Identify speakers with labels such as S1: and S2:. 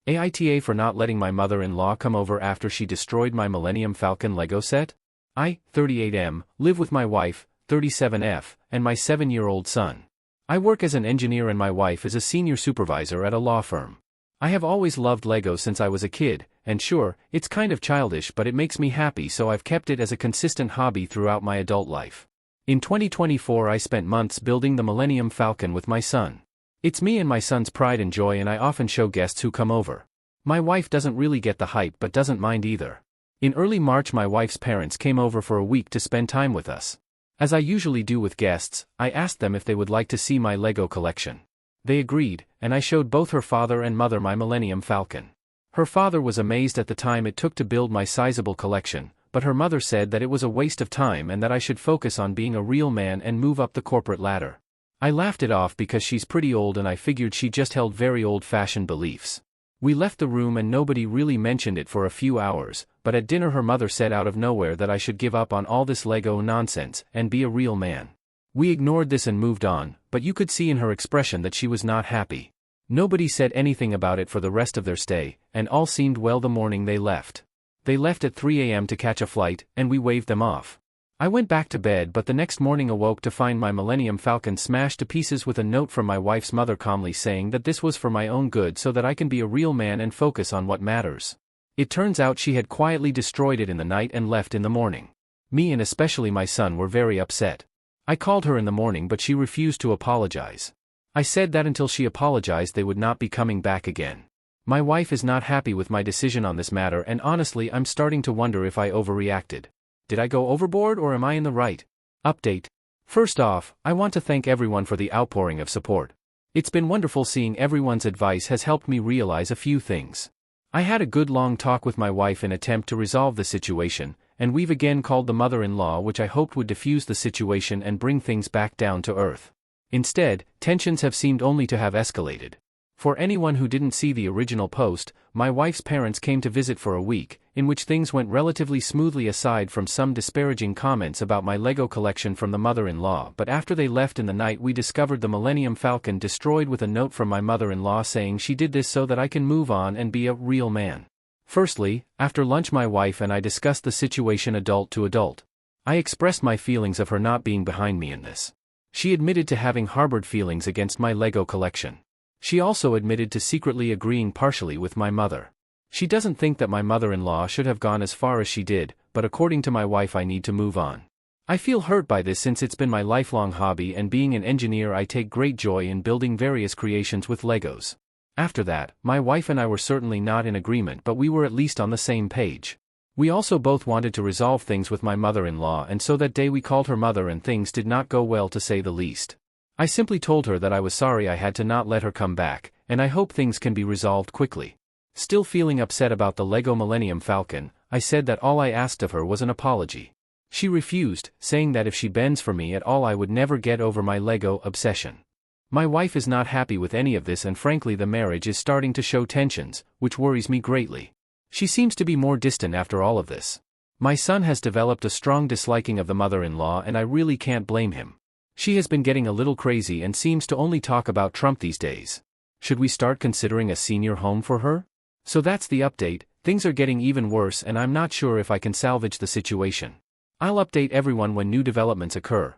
S1: AITA for not letting my mother-in-law come over after she destroyed my Millennium Falcon Lego set? I, 38M, live with my wife, 37F, and my 7-year-old son. I work as an engineer and my wife is a senior supervisor at a law firm. I have always loved Lego since I was a kid, and sure, it's kind of childish but it makes me happy, so I've kept it as a consistent hobby throughout my adult life. In 2024 I spent months building the Millennium Falcon with my son. It's me and my son's pride and joy, and I often show guests who come over. My wife doesn't really get the hype but doesn't mind either. In early March my wife's parents came over for a week to spend time with us. As I usually do with guests, I asked them if they would like to see my Lego collection. They agreed, and I showed both her father and mother my Millennium Falcon. Her father was amazed at the time it took to build my sizable collection, but her mother said that it was a waste of time and that I should focus on being a real man and move up the corporate ladder. I laughed it off because she's pretty old and I figured she just held very old-fashioned beliefs. We left the room and nobody really mentioned it for a few hours, but at dinner her mother said out of nowhere that I should give up on all this Lego nonsense and be a real man. We ignored this and moved on, but you could see in her expression that she was not happy. Nobody said anything about it for the rest of their stay, and all seemed well the morning they left. They left at 3 a.m. to catch a flight, and we waved them off. I went back to bed but the next morning awoke to find my Millennium Falcon smashed to pieces with a note from my wife's mother calmly saying that this was for my own good so that I can be a real man and focus on what matters. It turns out she had quietly destroyed it in the night and left in the morning. Me and especially my son were very upset. I called her in the morning but she refused to apologize. I said that until she apologized they would not be coming back again. My wife is not happy with my decision on this matter, and honestly I'm starting to wonder if I overreacted. Did I go overboard or am I in the right? Update. First off, I want to thank everyone for the outpouring of support. It's been wonderful seeing everyone's advice has helped me realize a few things. I had a good long talk with my wife in attempt to resolve the situation, and we've again called the mother-in-law, which I hoped would diffuse the situation and bring things back down to earth. Instead, tensions have seemed only to have escalated. For anyone who didn't see the original post, my wife's parents came to visit for a week, in which things went relatively smoothly aside from some disparaging comments about my Lego collection from the mother-in-law, but after they left in the night we discovered the Millennium Falcon destroyed with a note from my mother-in-law saying she did this so that I can move on and be a real man. Firstly, after lunch my wife and I discussed the situation adult to adult. I expressed my feelings of her not being behind me in this. She admitted to having harbored feelings against my Lego collection. She also admitted to secretly agreeing partially with my mother. She doesn't think that my mother-in-law should have gone as far as she did, but according to my wife I need to move on. I feel hurt by this since it's been my lifelong hobby, and being an engineer I take great joy in building various creations with Legos. After that, my wife and I were certainly not in agreement, but we were at least on the same page. We also both wanted to resolve things with my mother-in-law, and so that day we called her mother and things did not go well to say the least. I simply told her that I was sorry I had to not let her come back, and I hope things can be resolved quickly. Still feeling upset about the Lego Millennium Falcon, I said that all I asked of her was an apology. She refused, saying that if she bends for me at all I would never get over my Lego obsession. My wife is not happy with any of this, and frankly the marriage is starting to show tensions, which worries me greatly. She seems to be more distant after all of this. My son has developed a strong disliking of the mother-in-law and I really can't blame him. She has been getting a little crazy and seems to only talk about Trump these days. Should we start considering a senior home for her? So that's the update. Things are getting even worse and I'm not sure if I can salvage the situation. I'll update everyone when new developments occur.